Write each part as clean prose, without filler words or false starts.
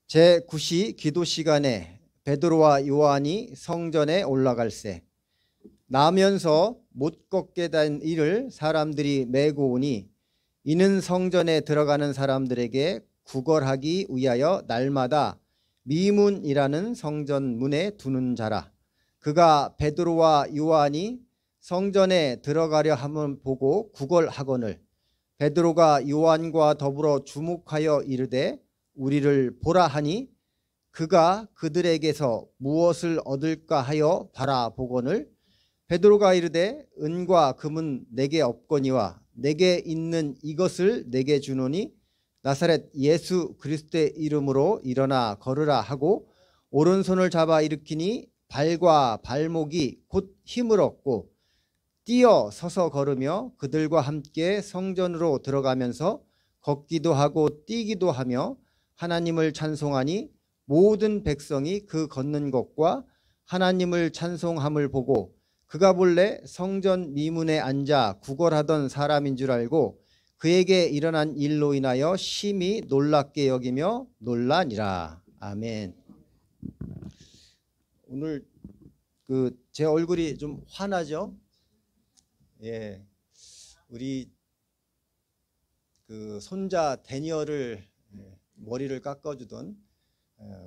제9시 기도 시간에 베드로와 요한이 성전에 올라갈새 나면서 못 걷게 된 이를 사람들이 메고 오니 이는 성전에 들어가는 사람들에게 구걸하기 위하여 날마다 미문이라는 성전 문에 두는 자라. 그가 베드로와 요한이 성전에 들어가려 함을 보고 구걸하거늘 베드로가 요한과 더불어 주목하여 이르되 우리를 보라 하니 그가 그들에게서 무엇을 얻을까 하여 바라보거늘 베드로가 이르되 은과 금은 내게 없거니와 내게 있는 이것을 내게 주노니 나사렛 예수 그리스도의 이름으로 일어나 걸으라 하고 오른손을 잡아 일으키니 발과 발목이 곧 힘을 얻고 뛰어 서서 걸으며 그들과 함께 성전으로 들어가면서 걷기도 하고 뛰기도 하며 하나님을 찬송하니 모든 백성이 그 걷는 것과 하나님을 찬송함을 보고 그가 본래 성전 미문에 앉아 구걸하던 사람인 줄 알고 그에게 일어난 일로 인하여 심히 놀랍게 여기며 놀라니라. 아멘. 오늘 제 얼굴이 좀 환하죠? 예, 우리 손자 데니얼을 머리를 깎아주던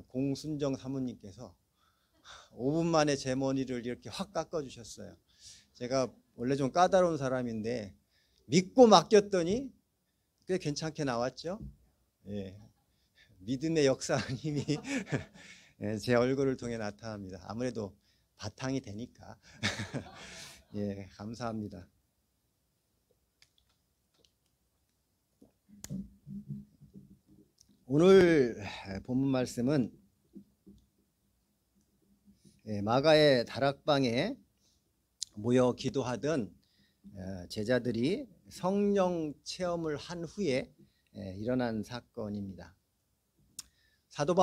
공순정 사모님께서 5분 만에 제 머리를 이렇게 확 깎아주셨어요. 제가 원래 좀 까다로운 사람인데 믿고 맡겼더니 꽤 괜찮게 나왔죠. 예, 믿음의 역사하는 힘이 제 얼굴을 통해 나타납니다. 아무래도 바탕이 되니까. 예, 감사합니다. 오늘 본문 말씀은 마가의 다락방에 모여 기도하던 제자들이 성령 체험을 한 후에 일어난 사건입니다. 사도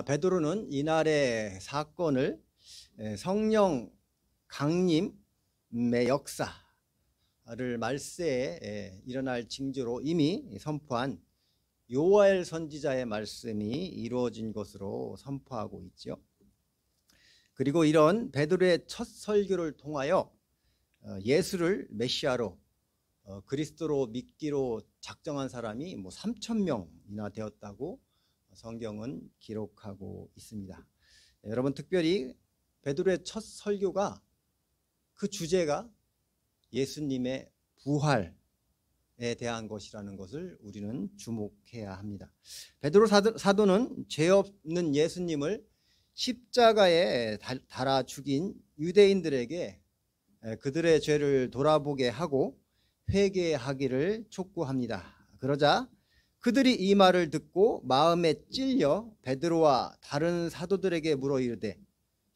베드로는 이날의 사건을 성령 강림의 역사를 말세에 일어날 징조로 이미 선포한 요엘 선지자의 말씀이 이루어진 것으로 선포하고 있죠. 그리고 이런 베드로의 첫 설교를 통하여 예수를 메시아로 그리스도로 믿기로 작정한 사람이 3,000명이나 되었다고 성경은 기록하고 있습니다. 여러분, 특별히 베드로의 첫 설교가 그 주제가 예수님의 부활에 대한 것이라는 것을 우리는 주목해야 합니다. 베드로 사도는 죄 없는 예수님을 십자가에 달아 죽인 유대인들에게 그들의 죄를 돌아보게 하고 회개하기를 촉구합니다. 그러자 그들이 이 말을 듣고 마음에 찔려 베드로와 다른 사도들에게 물어 이르되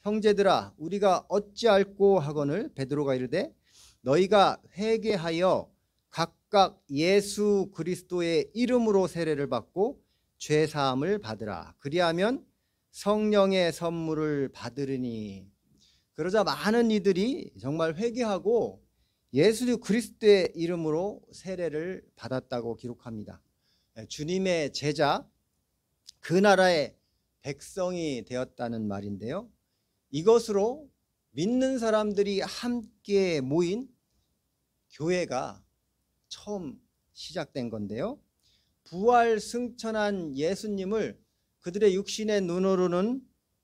형제들아 우리가 어찌할꼬 하거늘 베드로가 이르되 너희가 회개하여 각각 예수 그리스도의 이름으로 세례를 받고 죄 사함을 받으라. 그리하면 성령의 선물을 받으리니. 그러자 많은 이들이 정말 회개하고 예수 그리스도의 이름으로 세례를 받았다고 기록합니다. 주님의 제자, 그 나라의 백성이 되었다는 말인데요. 이것으로 믿는 사람들이 함께 모인 교회가 처음 시작된 건데요. 부활 승천한 예수님을 그들의 육신의 눈으로는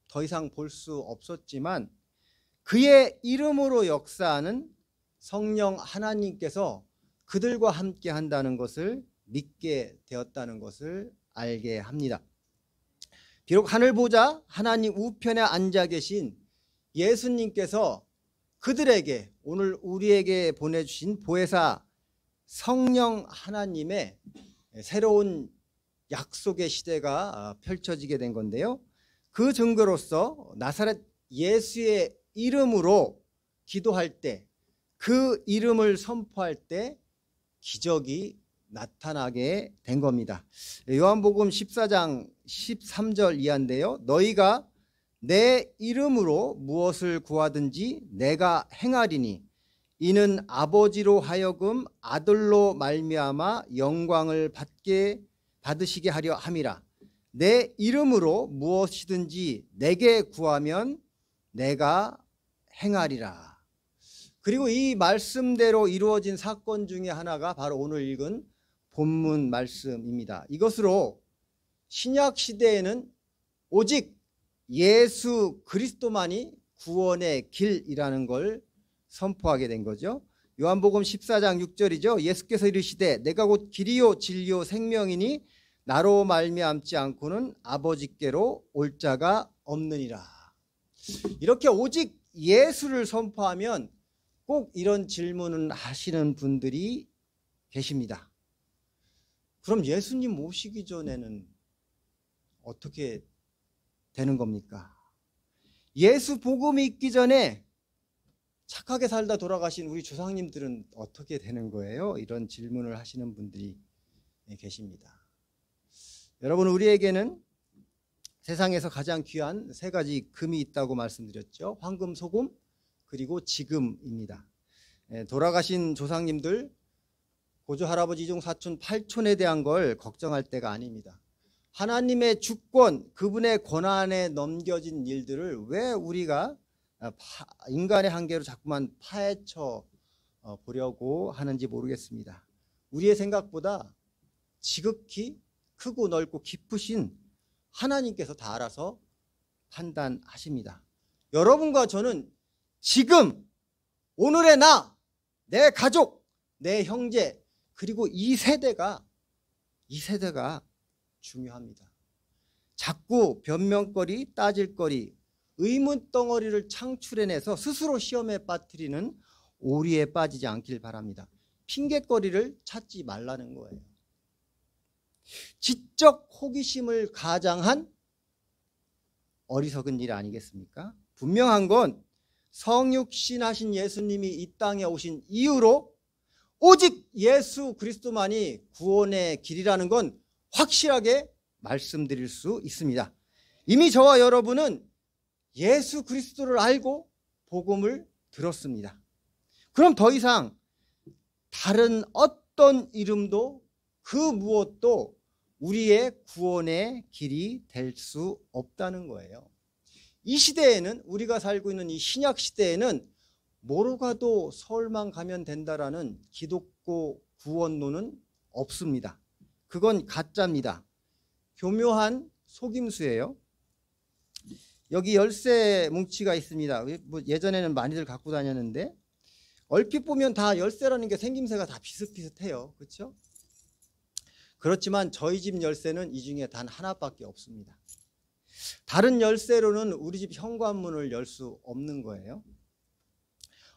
더 이상 볼 수 없었지만 그의 이름으로 역사하는 성령 하나님께서 그들과 함께 한다는 것을 믿게 되었다는 것을 알게 합니다. 비록 하늘 보좌 하나님 우편에 앉아 계신 예수님께서 그들에게 오늘 우리에게 보내주신 보혜사 성령 하나님의 새로운 약속의 시대가 펼쳐지게 된 건데요. 그 증거로서 나사렛 예수의 이름으로 기도할 때, 그 이름을 선포할 때 기적이 나타나게 된 겁니다. 요한복음 14장 13절 이하인데요. 너희가 내 이름으로 무엇을 구하든지 내가 행하리니 이는 아버지로 하여금 아들로 말미암아 영광을 받으시게 하려 함이라. 내 이름으로 무엇이든지 내게 구하면 내가 행하리라. 그리고 이 말씀대로 이루어진 사건 중에 하나가 바로 오늘 읽은 본문 말씀입니다. 이것으로 신약 시대에는 오직 예수 그리스도만이 구원의 길이라는 걸 선포하게 된 거죠. 요한복음 14장 6절이죠. 예수께서 이르시되 내가 곧 길이요 진리요 생명이니 나로 말미암지 않고는 아버지께로 올 자가 없느니라. 이렇게 오직 예수를 선포하면 꼭 이런 질문을 하시는 분들이 계십니다. 그럼 예수님 모시기 전에는 어떻게 되는 겁니까? 예수 복음이 있기 전에 착하게 살다 돌아가신 우리 조상님들은 어떻게 되는 거예요? 이런 질문을 하시는 분들이 계십니다. 여러분, 우리에게는 세상에서 가장 귀한 세 가지 금이 있다고 말씀드렸죠. 황금, 소금, 그리고 지금입니다. 돌아가신 조상님들, 고조 할아버지, 이종 사촌, 팔촌에 대한 걸 걱정할 때가 아닙니다. 하나님의 주권, 그분의 권한에 넘겨진 일들을 왜 우리가 인간의 한계로 자꾸만 파헤쳐 보려고 하는지 모르겠습니다. 우리의 생각보다 지극히 크고 넓고 깊으신 하나님께서 다 알아서 판단하십니다. 여러분과 저는 지금 오늘의 나, 내 가족, 내 형제, 그리고 이 세대가 중요합니다. 자꾸 변명거리, 따질거리, 의문덩어리를 창출해내서 스스로 시험에 빠뜨리는 오리에 빠지지 않길 바랍니다. 핑계거리를 찾지 말라는 거예요. 지적 호기심을 가장한 어리석은 일 아니겠습니까? 분명한 건 성육신하신 예수님이 이 땅에 오신 이후로 오직 예수 그리스도만이 구원의 길이라는 건 확실하게 말씀드릴 수 있습니다. 이미 저와 여러분은 예수 그리스도를 알고 복음을 들었습니다. 그럼 더 이상 다른 어떤 이름도 그 무엇도 우리의 구원의 길이 될 수 없다는 거예요. 이 시대에는, 우리가 살고 있는 이 신약 시대에는 뭐로 가도 서울만 가면 된다라는 기독교 구원론은 없습니다. 그건 가짜입니다. 교묘한 속임수예요. 여기 열쇠 뭉치가 있습니다. 예전에는 많이들 갖고 다녔는데 얼핏 보면 다 열쇠라는 게 생김새가 다 비슷비슷해요. 그렇죠? 그렇지만 저희 집 열쇠는 이 중에 단 하나밖에 없습니다. 다른 열쇠로는 우리 집 현관문을 열 수 없는 거예요.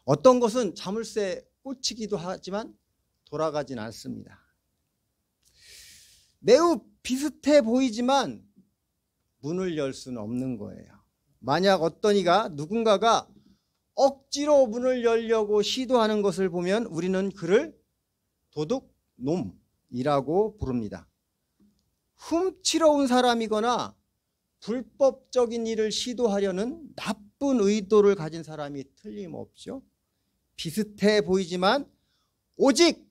어떤 것은 자물쇠 꽂히기도 하지만 돌아가진 않습니다. 매우 비슷해 보이지만 문을 열 수는 없는 거예요. 만약 어떤 이가, 누군가가 억지로 문을 열려고 시도하는 것을 보면 우리는 그를 도둑놈이라고 부릅니다. 훔치러 온 사람이거나 불법적인 일을 시도하려는 나쁜 의도를 가진 사람이 틀림없죠. 비슷해 보이지만 오직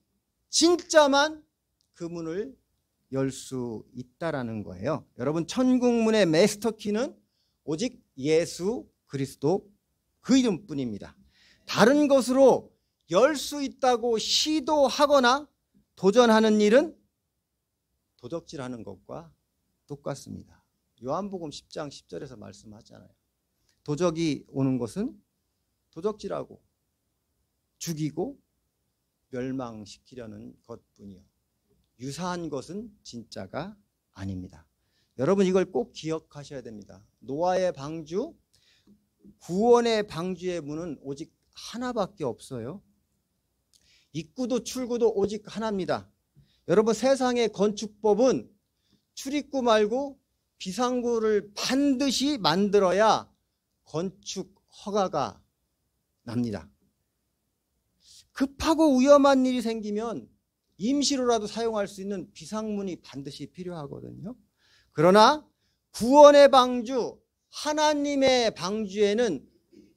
진짜만 그 문을 열 수 있다라는 거예요. 여러분, 천국문의 마스터키는 오직 예수 그리스도 그 이름뿐입니다. 다른 것으로 열 수 있다고 시도하거나 도전하는 일은 도적질하는 것과 똑같습니다. 요한복음 10장 10절에서 말씀하잖아요. 도적이 오는 것은 도적질하고 죽이고 멸망시키려는 것뿐이요, 유사한 것은 진짜가 아닙니다. 여러분, 이걸 꼭 기억하셔야 됩니다. 노아의 방주, 구원의 방주의 문은 오직 하나밖에 없어요. 입구도 출구도 오직 하나입니다. 여러분, 세상의 건축법은 출입구 말고 비상구를 반드시 만들어야 건축 허가가 납니다. 급하고 위험한 일이 생기면 임시로라도 사용할 수 있는 비상문이 반드시 필요하거든요. 그러나 구원의 방주, 하나님의 방주에는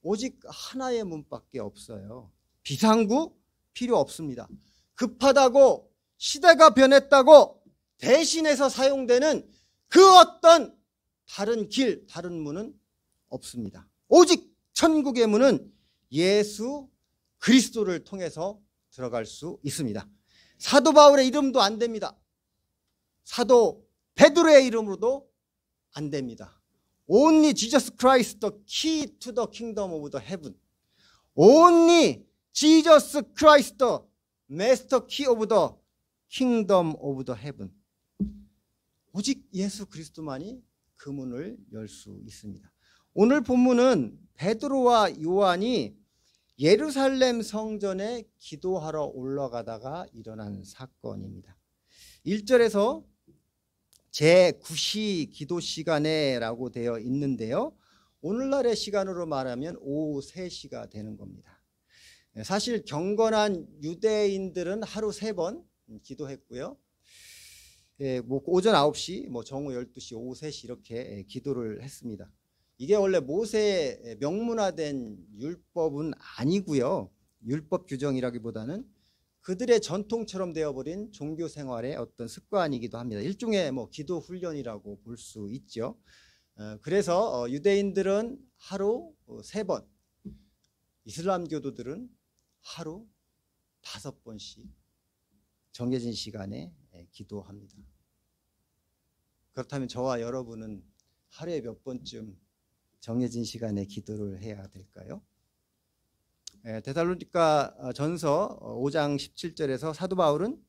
오직 하나의 문밖에 없어요. 비상구 필요 없습니다. 급하다고, 시대가 변했다고 대신해서 사용되는 그 어떤 다른 길, 다른 문은 없습니다. 오직 천국의 문은 예수 그리스도를 통해서 들어갈 수 있습니다. 사도 바울의 이름도 안 됩니다. 사도 베드로의 이름으로도 안 됩니다. Only Jesus Christ, the key to the kingdom of the heaven. Only Jesus Christ, the master key of the kingdom of the heaven. 오직 예수 그리스도만이 그 문을 열 수 있습니다. 오늘 본문은 베드로와 요한이 예루살렘 성전에 기도하러 올라가다가 일어난 사건입니다. 1절에서 제9시 기도 시간에라고 되어 있는데요. 오늘날의 시간으로 말하면 오후 3시가 되는 겁니다. 사실 경건한 유대인들은 하루 3번 기도했고요. 오전 9시, 정오 12시, 오후 3시 이렇게 기도를 했습니다. 이게 원래 모세의 명문화된 율법은 아니고요. 율법 규정이라기보다는 그들의 전통처럼 되어버린 종교 생활의 어떤 습관이기도 합니다. 일종의 기도 훈련이라고 볼 수 있죠. 그래서 유대인들은 하루 3번, 이슬람교도들은 하루 5번씩 정해진 시간에 기도합니다. 그렇다면 저와 여러분은 하루에 몇 번쯤 정해진 시간에 기도를 해야 될까요? 데살로니가 전서 5장 17절에서 사도 바울은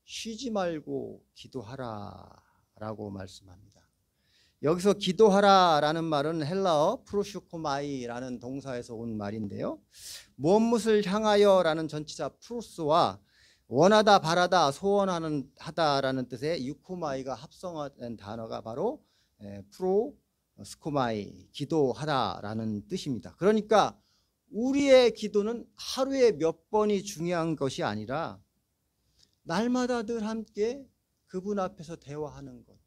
쉬지 말고 기도하라 라고 말씀합니다. 여기서 기도하라 라는 말은 헬라어 프로슈코마이라는 동사에서 온 말인데요. 무엇을 향하여 라는 전치사 프로스와 원하다, 바라다, 소원하는 하다라는 뜻의 유코마이가 합성된 단어가 바로 프로스코마이, 기도하다라는 뜻입니다. 그러니까 우리의 기도는 하루에 몇 번이 중요한 것이 아니라 날마다 늘 함께 그분 앞에서 대화하는 것,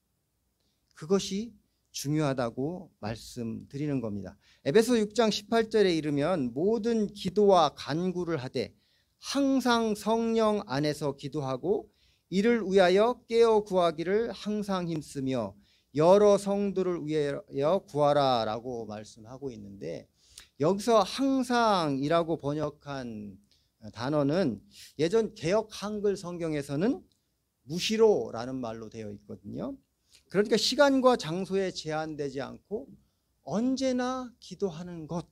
그것이 중요하다고 말씀드리는 겁니다. 에베소 6장 18절에 이르면 모든 기도와 간구를 하되 항상 성령 안에서 기도하고 이를 위하여 깨어 구하기를 항상 힘쓰며 여러 성도를 위하여 구하라 라고 말씀하고 있는데, 여기서 항상이라고 번역한 단어는 예전 개역 한글 성경에서는 무시로라는 말로 되어 있거든요. 그러니까 시간과 장소에 제한되지 않고 언제나 기도하는 것,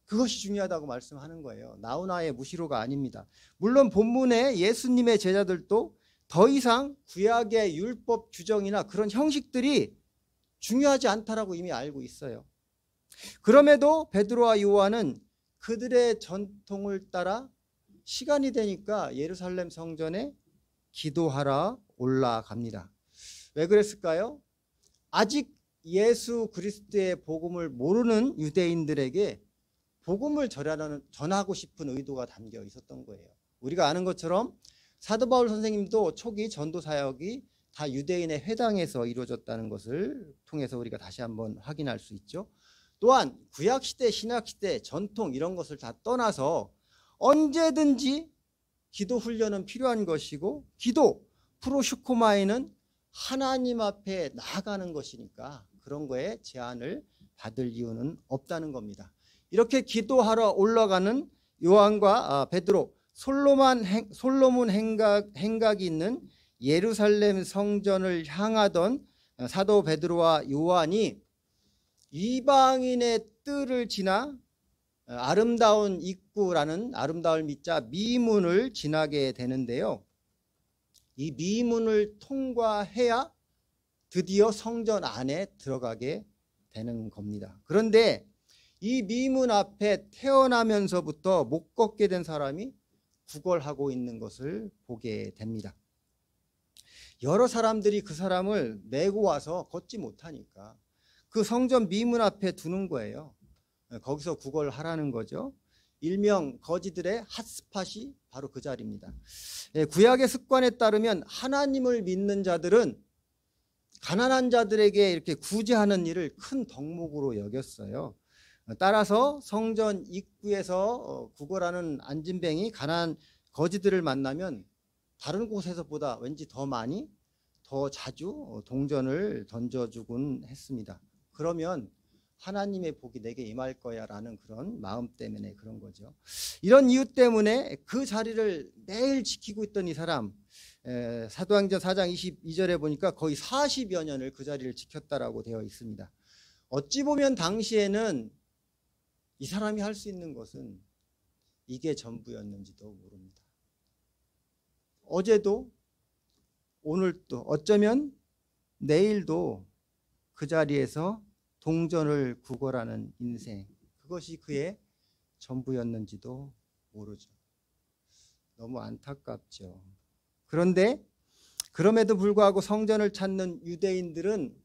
그것이 중요하다고 말씀하는 거예요. 나우나의 무시로가 아닙니다. 물론 본문에 예수님의 제자들도 더 이상 구약의 율법 규정이나 그런 형식들이 중요하지 않다라고 이미 알고 있어요. 그럼에도 베드로와 요한은 그들의 전통을 따라 시간이 되니까 예루살렘 성전에 기도하러 올라갑니다. 왜 그랬을까요? 아직 예수 그리스도의 복음을 모르는 유대인들에게 복음을 전하고 싶은 의도가 담겨 있었던 거예요. 우리가 아는 것처럼 사도 바울 선생님도 초기 전도 사역이 다 유대인의 회당에서 이루어졌다는 것을 통해서 우리가 다시 한번 확인할 수 있죠. 또한 구약시대, 신약시대, 전통 이런 것을 다 떠나서 언제든지 기도 훈련은 필요한 것이고, 기도, 프로슈코마이는 하나님 앞에 나아가는 것이니까 그런 거에 제한을 받을 이유는 없다는 겁니다. 이렇게 기도하러 올라가는 요한과 베드로, 솔로몬 행각이 있는 예루살렘 성전을 향하던 사도 베드로와 요한이 이방인의 뜰을 지나 아름다운 입구라는 아름다울 미자 미문을 지나게 되는데요. 이 미문을 통과해야 드디어 성전 안에 들어가게 되는 겁니다. 그런데 이 미문 앞에 태어나면서부터 못 걷게 된 사람이 구걸하고 있는 것을 보게 됩니다. 여러 사람들이 그 사람을 메고 와서 걷지 못하니까 그 성전 미문 앞에 두는 거예요. 거기서 구걸하라는 거죠. 일명 거지들의 핫스팟이 바로 그 자리입니다. 구약의 습관에 따르면 하나님을 믿는 자들은 가난한 자들에게 이렇게 구제하는 일을 큰 덕목으로 여겼어요. 따라서 성전 입구에서 구걸하는 안진뱅이 가난한 거지들을 만나면 다른 곳에서보다 왠지 더 많이 더 자주 동전을 던져주곤 했습니다. 그러면 하나님의 복이 내게 임할 거야 라는 그런 마음 때문에 그런 거죠. 이런 이유 때문에 그 자리를 매일 지키고 있던 이 사람, 사도행전 4장 22절에 보니까 거의 40여 년을 그 자리를 지켰다라고 되어 있습니다. 어찌 보면 당시에는 이 사람이 할 수 있는 것은 이게 전부였는지도 모릅니다. 어제도 오늘도 어쩌면 내일도 그 자리에서 동전을 구걸하는 인생, 그것이 그의 전부였는지도 모르죠. 너무 안타깝죠. 그런데 그럼에도 불구하고 성전을 찾는 유대인들은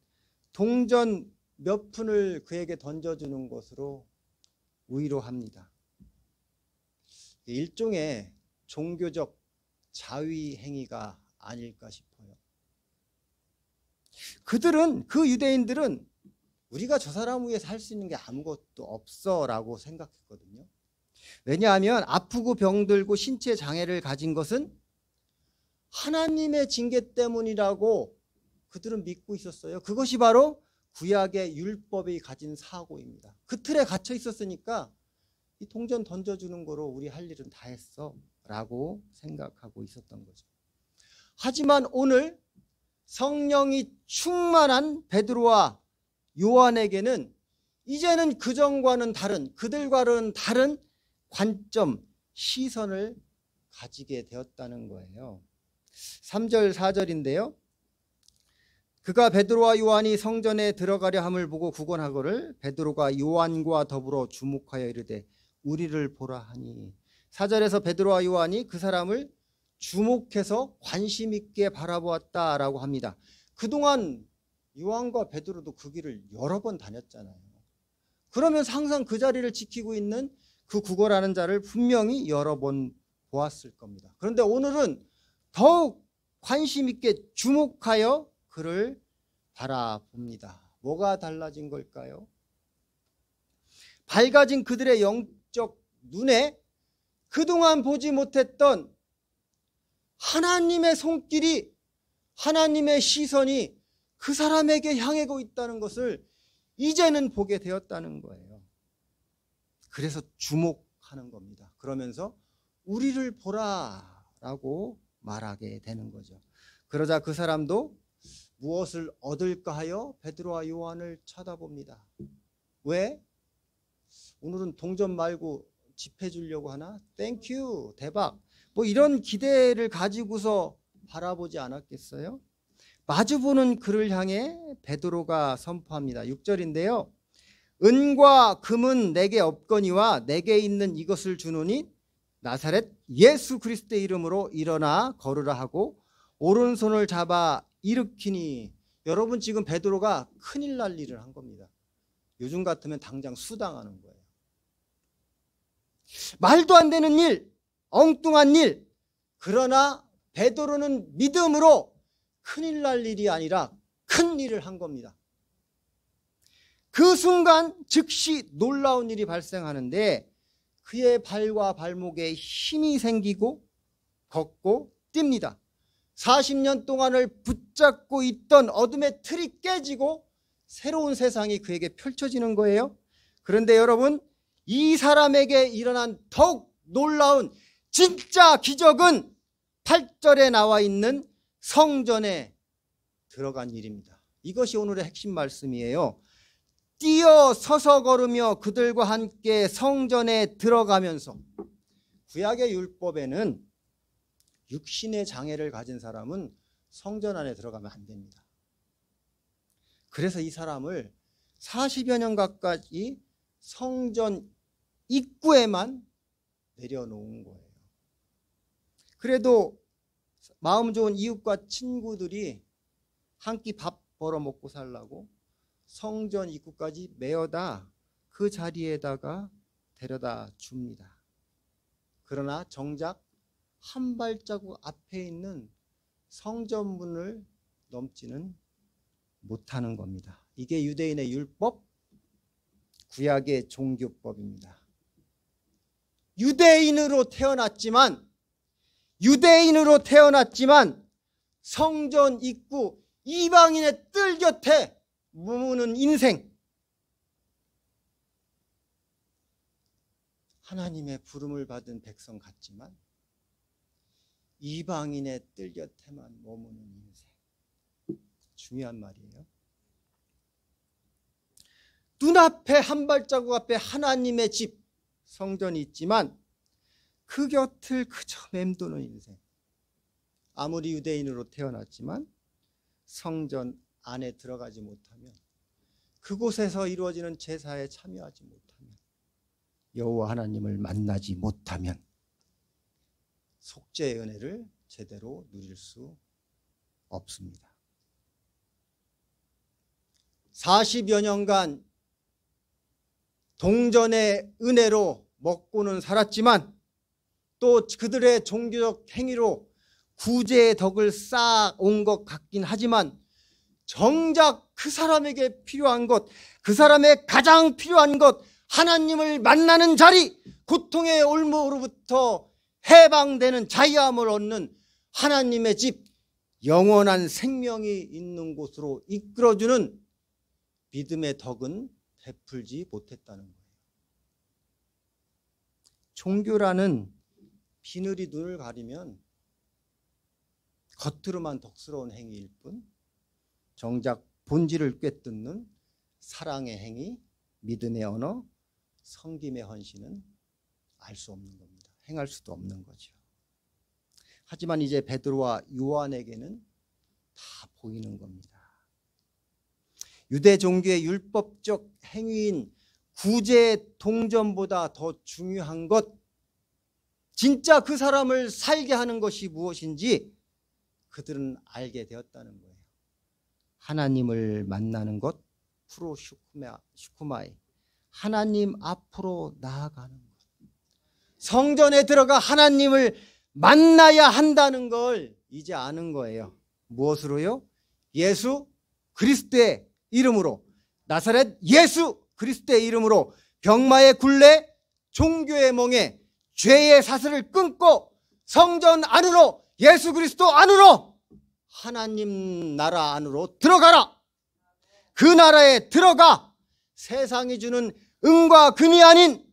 동전 몇 푼을 그에게 던져주는 것으로 위로합니다. 일종의 종교적 자위 행위가 아닐까 싶어요. 그 유대인들은 우리가 저 사람 위해서 할 수 있는 게 아무것도 없어 라고 생각했거든요. 왜냐하면 아프고 병들고 신체 장애를 가진 것은 하나님의 징계 때문이라고 그들은 믿고 있었어요. 그것이 바로 구약의 율법이 가진 사고입니다. 그 틀에 갇혀 있었으니까 이 동전 던져주는 거로 우리 할 일은 다 했어 라고 생각하고 있었던 거죠. 하지만 오늘 성령이 충만한 베드로와 요한에게는 이제는 그전과는 다른, 그들과는 다른 관점, 시선을 가지게 되었다는 거예요. 3절 4절인데요. 그가 베드로와 요한이 성전에 들어가려 함을 보고 구건하거를 베드로가 요한과 더불어 주목하여 이르되 우리를 보라 하니, 4절에서 베드로와 요한이 그 사람을 주목해서 관심 있게 바라보았다라고 합니다. 그동안 요한과 베드로도 그 길을 여러 번 다녔잖아요. 그러면서 항상 그 자리를 지키고 있는 그 구걸하는 자를 분명히 여러 번 보았을 겁니다. 그런데 오늘은 더욱 관심 있게 주목하여 그를 바라봅니다. 뭐가 달라진 걸까요? 밝아진 그들의 영적 눈에 그동안 보지 못했던 하나님의 손길이, 하나님의 시선이 그 사람에게 향하고 있다는 것을 이제는 보게 되었다는 거예요. 그래서 주목하는 겁니다. 그러면서 우리를 보라라고 말하게 되는 거죠. 그러자 그 사람도 무엇을 얻을까 하여 베드로와 요한을 쳐다봅니다. 왜? 오늘은 동전 말고 집해 주려고 하나? 땡큐, 대박. 뭐 이런 기대를 가지고서 바라보지 않았겠어요? 마주보는 그를 향해 베드로가 선포합니다. 6절인데요. 은과 금은 내게 없거니와 내게 있는 이것을 주노니 나사렛 예수 그리스도의 이름으로 일어나 걸으라 하고 오른손을 잡아 일으키니. 여러분, 지금 베드로가 큰일 날 일을 한 겁니다. 요즘 같으면 당장 수당하는 거예요. 말도 안 되는 일, 엉뚱한 일. 그러나 베드로는 믿음으로 큰일 날 일이 아니라 큰 일을 한 겁니다. 그 순간 즉시 놀라운 일이 발생하는데 그의 발과 발목에 힘이 생기고 걷고 뜁니다. 40년 동안을 붙잡고 있던 어둠의 틀이 깨지고 새로운 세상이 그에게 펼쳐지는 거예요. 그런데 여러분, 이 사람에게 일어난 더욱 놀라운 진짜 기적은 8절에 나와 있는 성전에 들어간 일입니다. 이것이 오늘의 핵심 말씀이에요. 뛰어 서서 걸으며 그들과 함께 성전에 들어가면서, 구약의 율법에는 육신의 장애를 가진 사람은 성전 안에 들어가면 안 됩니다. 그래서 이 사람을 40여 년 가까이 성전 입구에만 내려놓은 거예요. 그래도 마음 좋은 이웃과 친구들이 한 끼 밥 벌어 먹고 살라고 성전 입구까지 메어다 그 자리에다가 데려다 줍니다. 그러나 정작 한 발자국 앞에 있는 성전문을 넘지는 못하는 겁니다. 이게 유대인의 율법, 구약의 종교법입니다. 유대인으로 태어났지만 성전 입구 이방인의 뜰 곁에 머무는 인생, 하나님의 부름을 받은 백성 같지만 이방인의 뜰 곁에만 머무는 인생. 중요한 말이에요. 눈앞에 한 발자국 앞에 하나님의 집, 성전이 있지만 그 곁을 그저 맴도는 인생. 아무리 유대인으로 태어났지만 성전 안에 들어가지 못하면, 그곳에서 이루어지는 제사에 참여하지 못하면, 여호와 하나님을 만나지 못하면 속죄의 은혜를 제대로 누릴 수 없습니다. 40여 년간 동전의 은혜로 먹고는 살았지만 또 그들의 종교적 행위로 구제의 덕을 쌓아온 것 같긴 하지만 정작 그 사람에게 필요한 것, 그 사람의 가장 필요한 것, 하나님을 만나는 자리, 고통의 올무로부터 해방되는 자유함을 얻는 하나님의 집, 영원한 생명이 있는 곳으로 이끌어주는 믿음의 덕은 베풀지 못했다는 거예요. 종교라는 비늘이 눈을 가리면 겉으로만 덕스러운 행위일 뿐 정작 본질을 꿰뚫는 사랑의 행위, 믿음의 언어, 섬김의 헌신은 알 수 없는 겁니다. 행할 수도 없는 거죠. 하지만 이제 베드로와 요한에게는 다 보이는 겁니다. 유대 종교의 율법적 행위인 구제 동전보다 더 중요한 것, 진짜 그 사람을 살게 하는 것이 무엇인지 그들은 알게 되었다는 거예요. 하나님을 만나는 것, 프로슈쿠마이, 하나님 앞으로 나아가는 것. 성전에 들어가 하나님을 만나야 한다는 걸 이제 아는 거예요. 무엇으로요? 예수 그리스도의 이름으로, 나사렛 예수 그리스도의 이름으로 병마의 굴레, 종교의 멍에, 죄의 사슬을 끊고 성전 안으로, 예수 그리스도 안으로, 하나님 나라 안으로 들어가라. 그 나라에 들어가 세상이 주는 은과 금이 아닌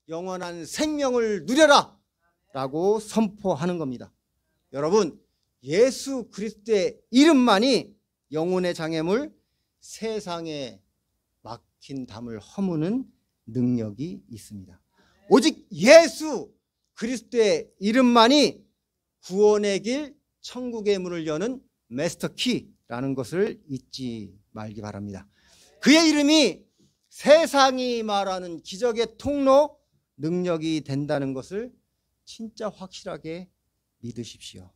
영원한 생명을 누려라 라고 선포하는 겁니다. 여러분, 예수 그리스도의 이름만이 영혼의 장애물, 세상에 막힌 담을 허무는 능력이 있습니다. 오직 예수 그리스도의 이름만이 구원의 길, 천국의 문을 여는 마스터 키라는 것을 잊지 말기 바랍니다. 그의 이름이 세상이 말하는 기적의 통로, 능력이 된다는 것을 진짜 확실하게 믿으십시오.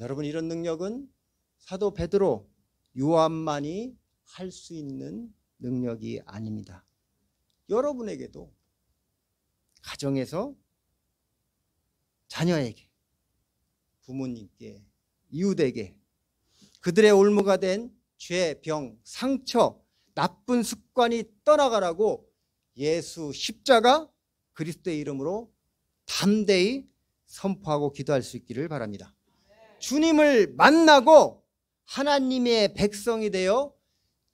여러분, 이런 능력은 사도 베드로, 요한만이 할 수 있는 능력이 아닙니다. 여러분에게도, 가정에서 자녀에게, 부모님께, 이웃에게 그들의 올무가 된 죄, 병, 상처, 나쁜 습관이 떠나가라고 예수 십자가 그리스도의 이름으로 담대히 선포하고 기도할 수 있기를 바랍니다. 주님을 만나고 하나님의 백성이 되어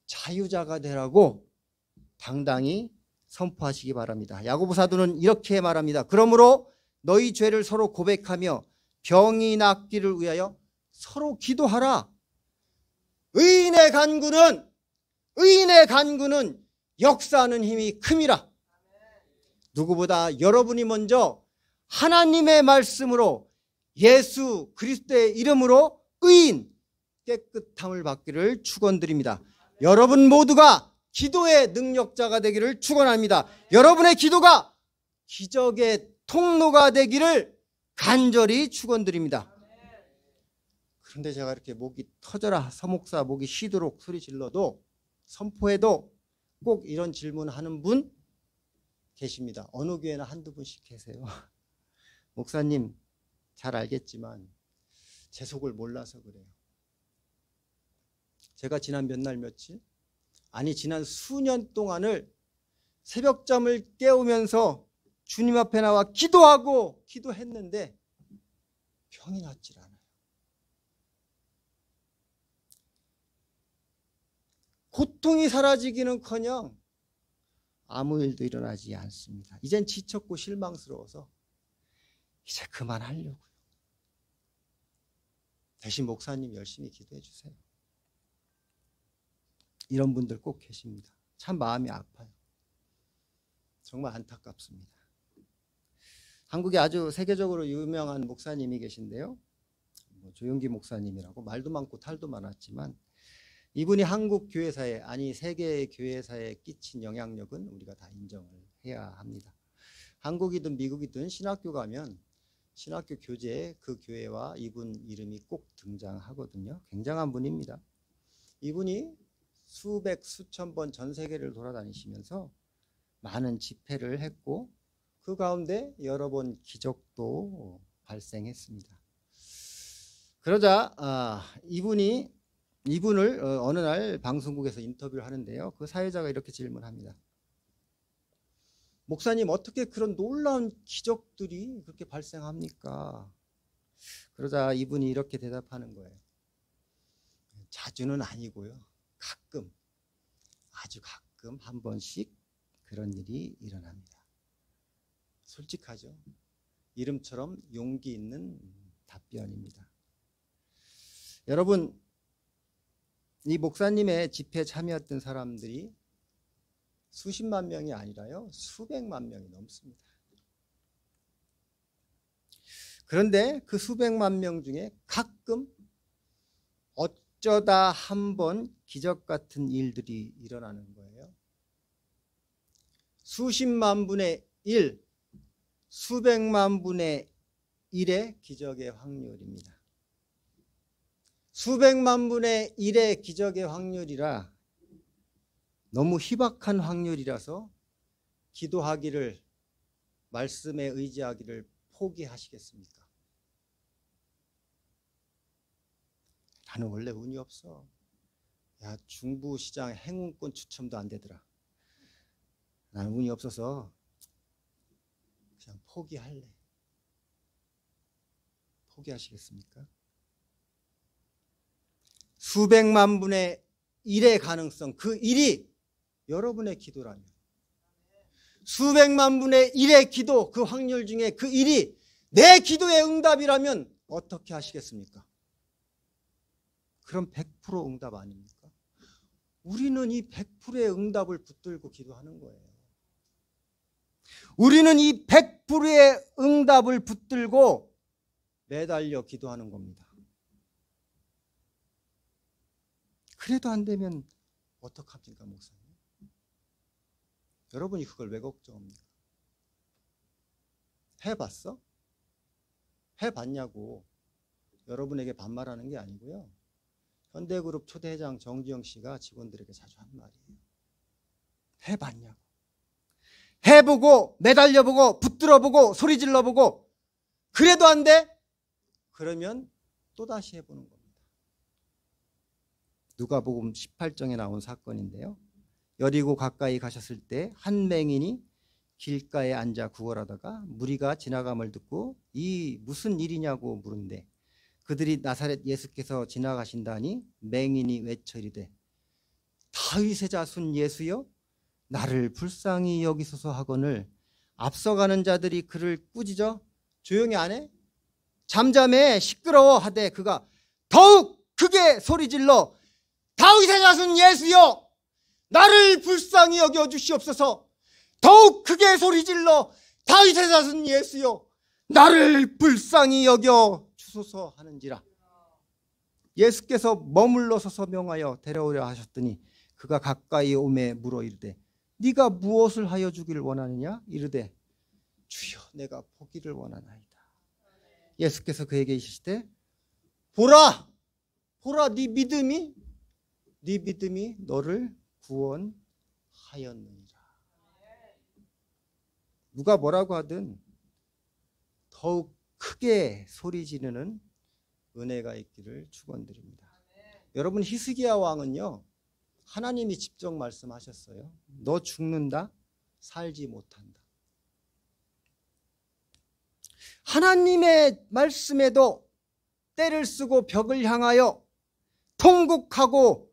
자유자가 되라고 당당히 선포하시기 바랍니다. 야고보 사도는 이렇게 말합니다. 그러므로 너희 죄를 서로 고백하며 병이 낫기를 위하여 서로 기도하라. 의인의 간구는 역사하는 힘이 큼이라. 누구보다 여러분이 먼저 하나님의 말씀으로, 예수 그리스도의 이름으로 의인, 깨끗함을 받기를 축원드립니다. 여러분 모두가 기도의 능력자가 되기를 축원합니다. 여러분의 기도가 기적의 통로가 되기를 간절히 축원드립니다. 그런데 제가 이렇게 목이 터져라, 서목사 목이 쉬도록 소리 질러도, 선포해도 꼭 이런 질문하는 분 계십니다. 어느 교회나 한두 분씩 계세요. 목사님, 잘 알겠지만 제 속을 몰라서 그래요. 제가 지난 몇 날 며칠, 아니 지난 수년 동안을 새벽잠을 깨우면서 주님 앞에 나와 기도했는데 병이 낫질 않아요. 고통이 사라지기는커녕 아무 일도 일어나지 않습니다. 이젠 지쳤고 실망스러워서 이제 그만하려고요. 대신 목사님 열심히 기도해 주세요. 이런 분들 꼭 계십니다. 참 마음이 아파요. 정말 안타깝습니다. 한국에 아주 세계적으로 유명한 목사님이 계신데요. 조용기 목사님이라고 말도 많고 탈도 많았지만 이분이 한국 교회사에, 아니 세계 교회사에 끼친 영향력은 우리가 다 인정을 해야 합니다. 한국이든 미국이든 신학교 가면 신학교 교재에 그 교회와 이분 이름이 꼭 등장하거든요. 굉장한 분입니다. 이분이 수백 수천 번 전 세계를 돌아다니시면서 많은 집회를 했고 그 가운데 여러 번 기적도 발생했습니다. 그러자 이분을 어느 날 방송국에서 인터뷰를 하는데요. 그 사회자가 이렇게 질문합니다. 목사님, 어떻게 그런 놀라운 기적들이 그렇게 발생합니까? 그러자 이분이 이렇게 대답하는 거예요. 자주는 아니고요. 가끔, 아주 가끔 한 번씩 그런 일이 일어납니다. 솔직하죠? 이름처럼 용기 있는 답변입니다. 여러분, 이 목사님의 집회에 참여했던 사람들이 수십만 명이 아니라요, 수백만 명이 넘습니다. 그런데 그 수백만 명 중에 가끔 어쩌다 한 번 기적 같은 일들이 일어나는 거예요. 수십만 분의 1, 수백만 분의 1의 기적의 확률입니다. 수백만 분의 1의 기적의 확률이라 너무 희박한 확률이라서 기도하기를, 말씀에 의지하기를 포기하시겠습니까? 나는 원래 운이 없어. 야, 중부시장 행운권 추첨도 안 되더라. 나는 운이 없어서 그냥 포기할래. 포기하시겠습니까? 수백만 분의 1의 가능성, 그 1이 여러분의 기도라면, 수백만 분의 1의 기도, 그 확률 중에 그 1이 내 기도의 응답이라면 어떻게 하시겠습니까? 그럼 100% 응답 아닙니까? 우리는 이 100%의 응답을 붙들고 기도하는 거예요. 우리는 이 100%의 응답을 붙들고 매달려 기도하는 겁니다. 그래도 안 되면 어떡합니까, 목사님? 여러분이 그걸 왜 걱정합니까? 해봤어? 해봤냐고 여러분에게 반말하는 게 아니고요. 현대그룹 초대회장 정지영 씨가 직원들에게 자주 한 말이에요. 해봤냐고. 해보고 매달려보고 붙들어보고 소리 질러보고 그래도 안 돼? 그러면 또다시 해보는 겁니다. 누가복음 18장에 나온 사건인데요. 여리고 가까이 가셨을 때 한 맹인이 길가에 앉아 구걸하다가 무리가 지나감을 듣고 이 무슨 일이냐고 물은데 그들이 나사렛 예수께서 지나가신다니 맹인이 외쳐 이르되 다윗의 자손 예수여 나를 불쌍히 여기소서 하거늘 앞서가는 자들이 그를 꾸짖어 조용히 안 해? 잠잠해 시끄러워 하되 그가 더욱 크게 소리질러 다윗의 자손 예수여 나를 불쌍히 여겨 주시옵소서. 더욱 크게 소리질러 다윗의 자손 예수여 나를 불쌍히 여겨 주소서 하는지라. 예수께서 머물러 서서 명하여 데려오려 하셨더니 그가 가까이 오매 물어 이르되 네가 무엇을 하여 주기를 원하느냐? 이르되 주여 내가 보기를 원하나이다. 예수께서 그에게 이르시되 보라 네 믿음이 너를 구원하였느니라. 누가 뭐라고 하든 더욱 크게 소리 지르는 은혜가 있기를 축원드립니다. 여러분, 히스기야 왕은요 하나님이 직접 말씀하셨어요. 너 죽는다, 살지 못한다. 하나님의 말씀에도 때를 쓰고 벽을 향하여 통곡하고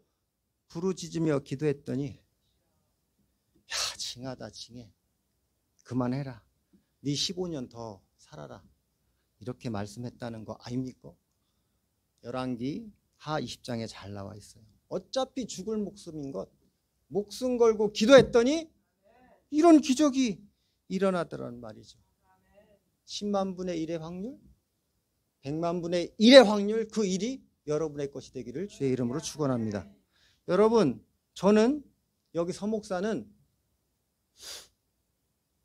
부르짖으며 기도했더니 야, 징하다 징해. 그만해라. 네 15년 더 살아라. 이렇게 말씀했다는 거 아닙니까? 열왕기 하 20장에 잘 나와 있어요. 어차피 죽을 목숨인 것 목숨 걸고 기도했더니 이런 기적이 일어나더란 말이죠. 10만 분의 1의 확률, 100만 분의 1의 확률, 그 일이 여러분의 것이 되기를 주의 이름으로 축원합니다. 여러분, 저는 여기 서목사는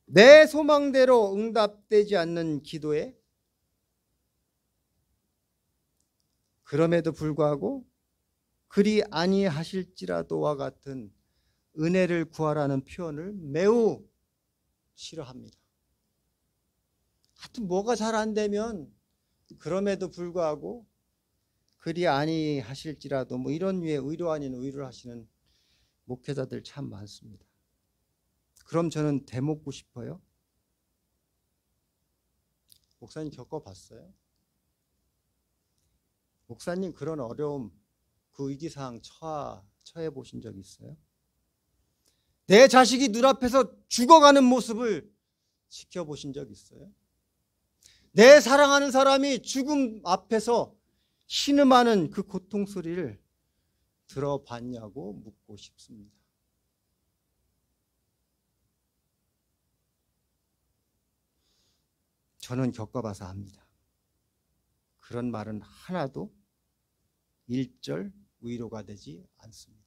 내 소망대로 응답되지 않는 기도에 그럼에도 불구하고 그리 아니하실지라도와 같은 은혜를 구하라는 표현을 매우 싫어합니다. 하여튼 뭐가 잘 안 되면 그럼에도 불구하고 그리 아니하실지라도 뭐 이런 류의 의로 아닌 의를 하시는 목회자들 참 많습니다. 그럼 저는 되묻고 싶어요. 목사님 겪어봤어요? 목사님 그런 어려움, 그 위기상황 처해 보신 적 있어요? 내 자식이 눈앞에서 죽어가는 모습을 지켜보신 적 있어요? 내 사랑하는 사람이 죽음 앞에서 신음하는 그 고통 소리를 들어봤냐고 묻고 싶습니다. 저는 겪어봐서 압니다. 그런 말은 하나도 일절 위로가 되지 않습니다.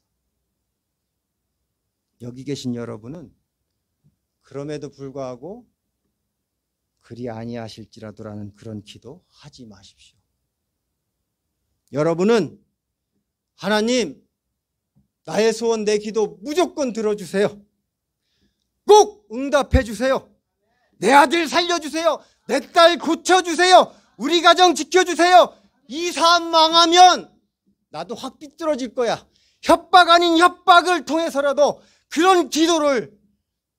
여기 계신 여러분은 그럼에도 불구하고 그리 아니하실지라도라는 그런 기도 하지 마십시오. 여러분은 하나님, 나의 소원, 내 기도 무조건 들어주세요. 꼭 응답해 주세요. 내 아들 살려주세요. 내 딸 고쳐주세요. 우리 가정 지켜주세요. 이 삶 망하면 나도 확 삐뚤어질 거야. 협박 아닌 협박을 통해서라도 그런 기도를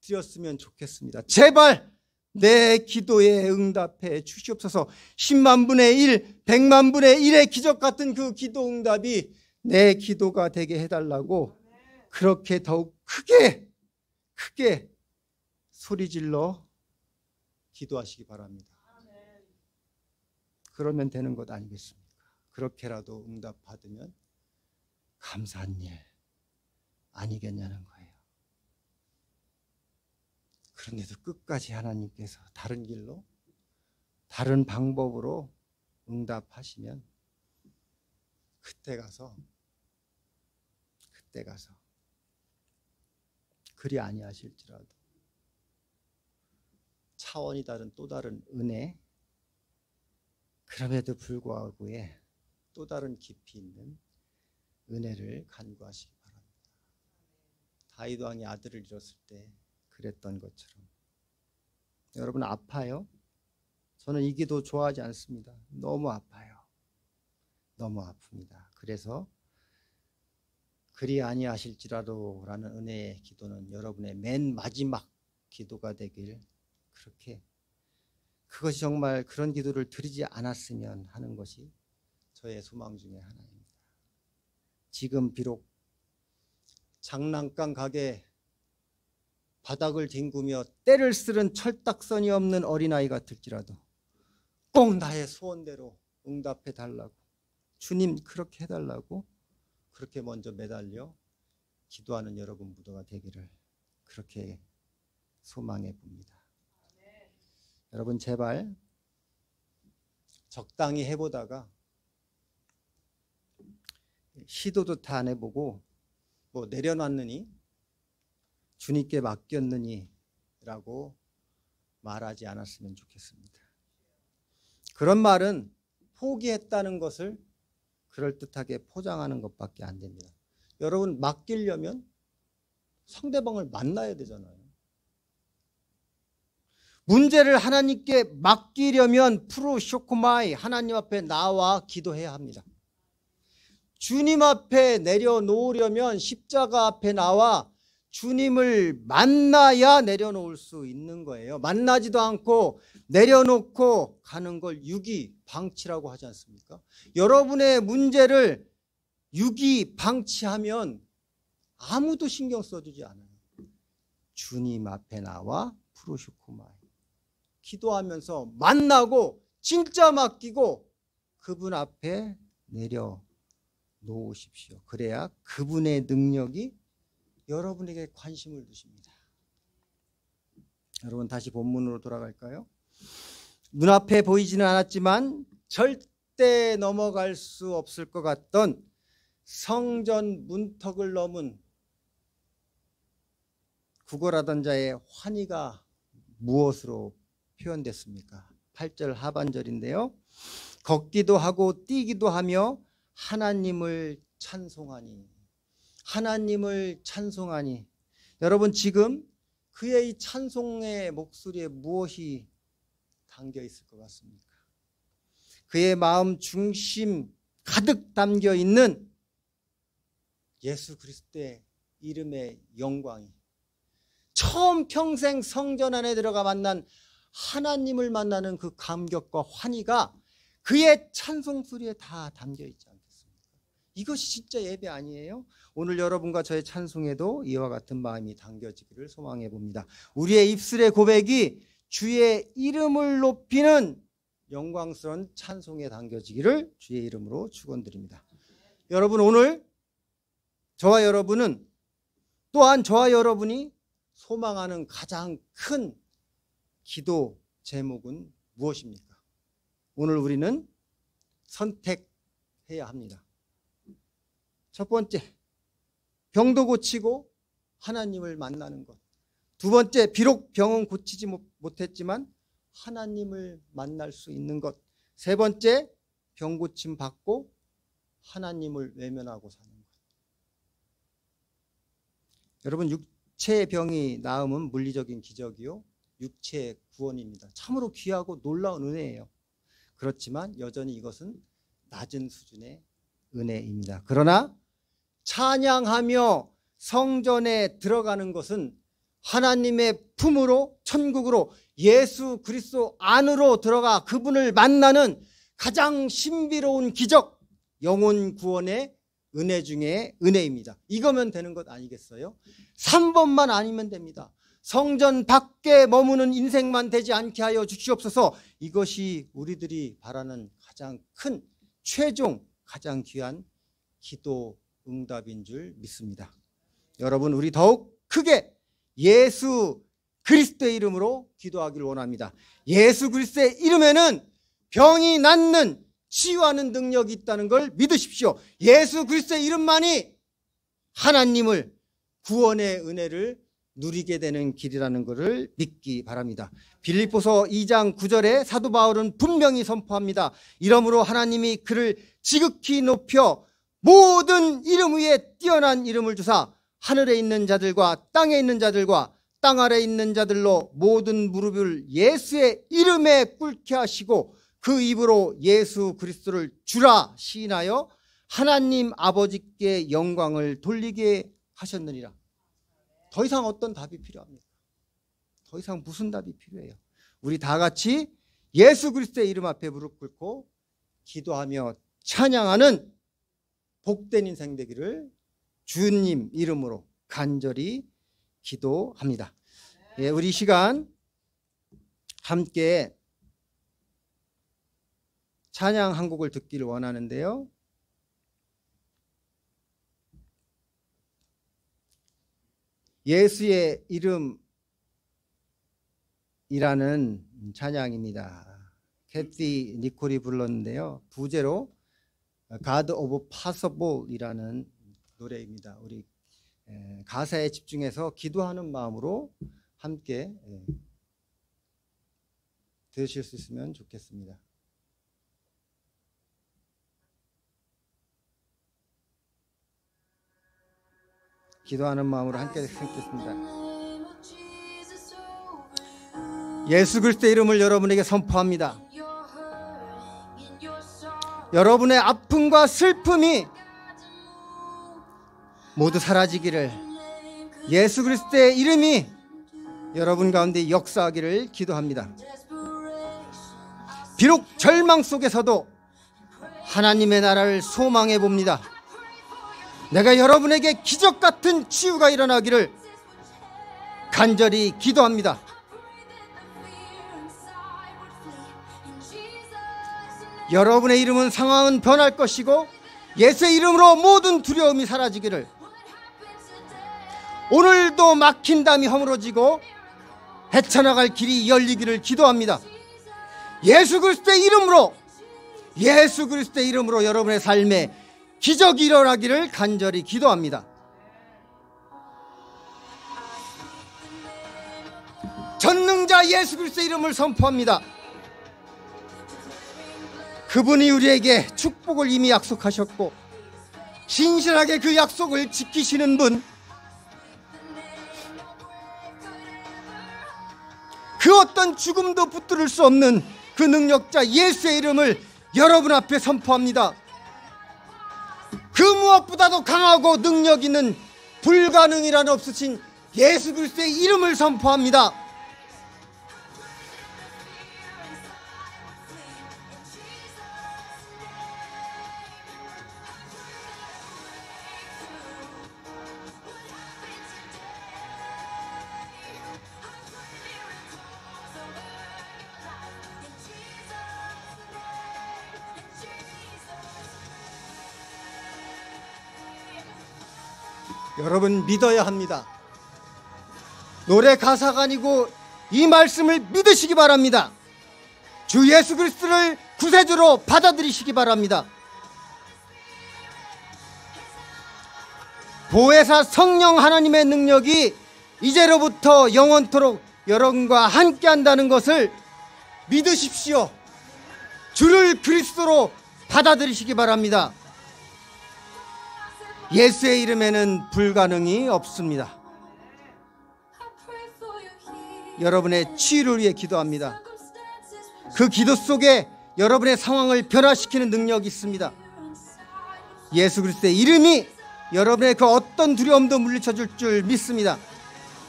드렸으면 좋겠습니다. 제발 내 기도에 응답해 주시옵소서. 10만 분의 1, 100만 분의 1의 기적 같은 그 기도 응답이 내 기도가 되게 해달라고 그렇게 더욱 크게 소리질러 기도하시기 바랍니다. 그러면 되는 것 아니겠습니까? 그렇게라도 응답 받으면 감사한 일 아니겠냐는 거예요. 그런데도 끝까지 하나님께서 다른 길로, 다른 방법으로 응답하시면 그때 가서 그리 아니하실지라도 차원이 다른 또 다른 은혜, 그럼에도 불구하고의 또 다른 깊이 있는 은혜를 간구하시기 바랍니다. 다윗 왕이 아들을 잃었을 때 그랬던 것처럼. 여러분 아파요? 저는 이 기도 좋아하지 않습니다. 너무 아파요. 너무 아픕니다. 그래서 그리 아니하실지라도 라는 은혜의 기도는 여러분의 맨 마지막 기도가 되길, 그렇게 그것이 정말 그런 기도를 드리지 않았으면 하는 것이 저의 소망 중에 하나입니다. 지금 비록 장난감 가게 바닥을 뒹구며 때를 쓰는 철딱선이 없는 어린아이 같을지라도 꼭 나의 소원대로 응답해 달라고, 주님 그렇게 해달라고 그렇게 먼저 매달려 기도하는 여러분 무도가 되기를 그렇게 소망해 봅니다. 여러분 제발 적당히 해보다가 시도도 다 안 해보고 뭐 내려놨느니 주님께 맡겼느니 라고 말하지 않았으면 좋겠습니다. 그런 말은 포기했다는 것을 그럴듯하게 포장하는 것밖에 안 됩니다. 여러분 맡기려면 상대방을 만나야 되잖아요. 문제를 하나님께 맡기려면 프로쇼코마이, 하나님 앞에 나와 기도해야 합니다. 주님 앞에 내려놓으려면 십자가 앞에 나와 주님을 만나야 내려놓을 수 있는 거예요. 만나지도 않고 내려놓고 가는 걸 유기방치라고 하지 않습니까? 여러분의 문제를 유기방치하면 아무도 신경 써주지 않아요. 주님 앞에 나와 푸르시코마이 기도하면서 만나고 진짜 맡기고 그분 앞에 내려 놓으십시오. 그래야 그분의 능력이 여러분에게 관심을 두십니다. 여러분 다시 본문으로 돌아갈까요? 눈앞에 보이지는 않았지만 절대 넘어갈 수 없을 것 같던 성전 문턱을 넘은 구걸하던 자의 환희가 무엇으로 표현됐습니까? 8절 하반절인데요. 걷기도 하고 뛰기도 하며 하나님을 찬송하니. 하나님을 찬송하니. 여러분 지금 그의 이 찬송의 목소리에 무엇이 담겨 있을 것 같습니까? 그의 마음 중심 가득 담겨 있는 예수 그리스도의 이름의 영광이, 처음 평생 성전 안에 들어가 만난 하나님을 만나는 그 감격과 환희가 그의 찬송 소리에 다 담겨 있지 않겠습니까? 이것이 진짜 예배 아니에요? 오늘 여러분과 저의 찬송에도 이와 같은 마음이 담겨지기를 소망해 봅니다. 우리의 입술의 고백이 주의 이름을 높이는 영광스러운 찬송에 담겨지기를 주의 이름으로 축원드립니다. 여러분 오늘 저와 여러분은 또한 저와 여러분이 소망하는 가장 큰 기도 제목은 무엇입니까? 오늘 우리는 선택해야 합니다. 첫 번째, 병도 고치고 하나님을 만나는 것. 두 번째, 비록 병은 고치지 못했지만 하나님을 만날 수 있는 것. 세 번째, 병 고침 받고 하나님을 외면하고 사는 것. 여러분 육체의 병이 나음은 물리적인 기적이요 육체의 구원입니다. 참으로 귀하고 놀라운 은혜예요. 그렇지만 여전히 이것은 낮은 수준의 은혜입니다. 그러나 찬양하며 성전에 들어가는 것은 하나님의 품으로 천국으로 예수 그리스도 안으로 들어가 그분을 만나는 가장 신비로운 기적, 영혼 구원의 은혜 중에 은혜입니다. 이거면 되는 것 아니겠어요? 3번만 아니면 됩니다. 성전 밖에 머무는 인생만 되지 않게 하여 주시옵소서. 이것이 우리들이 바라는 가장 큰 최종 가장 귀한 기도 응답인 줄 믿습니다. 여러분 우리 더욱 크게 예수 그리스도의 이름으로 기도하기를 원합니다. 예수 그리스도의 이름에는 병이 낫는 치유하는 능력이 있다는 걸 믿으십시오. 예수 그리스도의 이름만이 하나님을 구원의 은혜를 누리게 되는 길이라는 것을 믿기 바랍니다. 빌립보서 2장 9절에 사도 바울은 분명히 선포합니다. 이러므로 하나님이 그를 지극히 높여 모든 이름 위에 뛰어난 이름을 주사 하늘에 있는 자들과 땅에 있는 자들과 땅 아래에 있는 자들로 모든 무릎을 예수의 이름에 꿇게 하시고 그 입으로 예수 그리스도를 주라 시인하여 하나님 아버지께 영광을 돌리게 하셨느니라. 더 이상 어떤 답이 필요합니까? 더 이상 무슨 답이 필요해요? 우리 다 같이 예수 그리스도의 이름 앞에 무릎 꿇고 기도하며 찬양하는 복된 인생 되기를 주님 이름으로 간절히 기도합니다. 예, 우리 시간 함께 찬양 한 곡을 듣기를 원하는데요. 예수의 이름이라는 찬양입니다. 캐티 니콜이 불렀는데요. 부제로 God of Possible이라는 노래입니다. 우리 가사에 집중해서 기도하는 마음으로 함께 들으실 수 있으면 좋겠습니다. 기도하는 마음으로 함께 듣겠습니다. 예수 그리스도의 이름을 여러분에게 선포합니다. 여러분의 아픔과 슬픔이 모두 사라지기를, 예수 그리스도의 이름이 여러분 가운데 역사하기를 기도합니다. 비록 절망 속에서도 하나님의 나라를 소망해 봅니다. 내가 여러분에게 기적 같은 치유가 일어나기를 간절히 기도합니다. 여러분의 이름은 상황은 변할 것이고 예수의 이름으로 모든 두려움이 사라지기를, 오늘도 막힌 담이 허물어지고 헤쳐나갈 길이 열리기를 기도합니다. 예수 그리스도의 이름으로, 예수 그리스도의 이름으로 여러분의 삶에 기적이 일어나기를 간절히 기도합니다. 전능자 예수 그리스도의 이름을 선포합니다. 그분이 우리에게 축복을 이미 약속하셨고 신실하게 그 약속을 지키시는 분, 그 어떤 죽음도 붙들을 수 없는 그 능력자 예수의 이름을 여러분 앞에 선포합니다. 그 무엇보다도 강하고 능력 있는 불가능이란 없으신 예수 그리스도의 이름을 선포합니다. 여러분 믿어야 합니다. 노래 가사가 아니고 이 말씀을 믿으시기 바랍니다. 주 예수 그리스도를 구세주로 받아들이시기 바랍니다. 보혜사 성령 하나님의 능력이 이제로부터 영원토록 여러분과 함께 한다는 것을 믿으십시오. 주를 그리스도로 받아들이시기 바랍니다. 예수의 이름에는 불가능이 없습니다. 여러분의 치유를 위해 기도합니다. 그 기도 속에 여러분의 상황을 변화시키는 능력이 있습니다. 예수 그리스도의 이름이 여러분의 그 어떤 두려움도 물리쳐 줄 줄 믿습니다.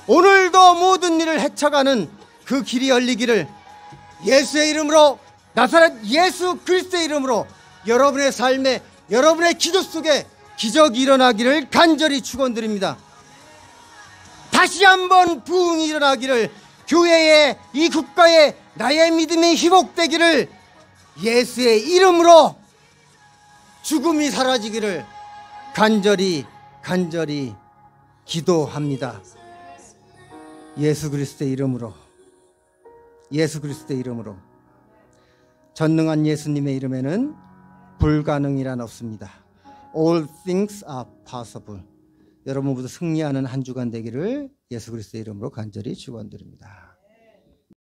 오늘도 모든 일을 헤쳐가는 그 길이 열리기를 예수의 이름으로, 나사렛 예수 그리스도의 이름으로 여러분의 삶에, 여러분의 기도 속에 기적이 일어나기를 간절히 축원드립니다. 다시 한번 부흥이 일어나기를, 교회에, 이 국가에 나의 믿음이 회복되기를 예수의 이름으로 죽음이 사라지기를 간절히 기도합니다. 예수 그리스도의 이름으로, 예수 그리스도의 이름으로, 전능한 예수님의 이름에는 불가능이란 없습니다. All things are possible. 여러분 모두 승리하는 한 주간 되기를 예수 그리스도의 이름으로 간절히 축원드립니다.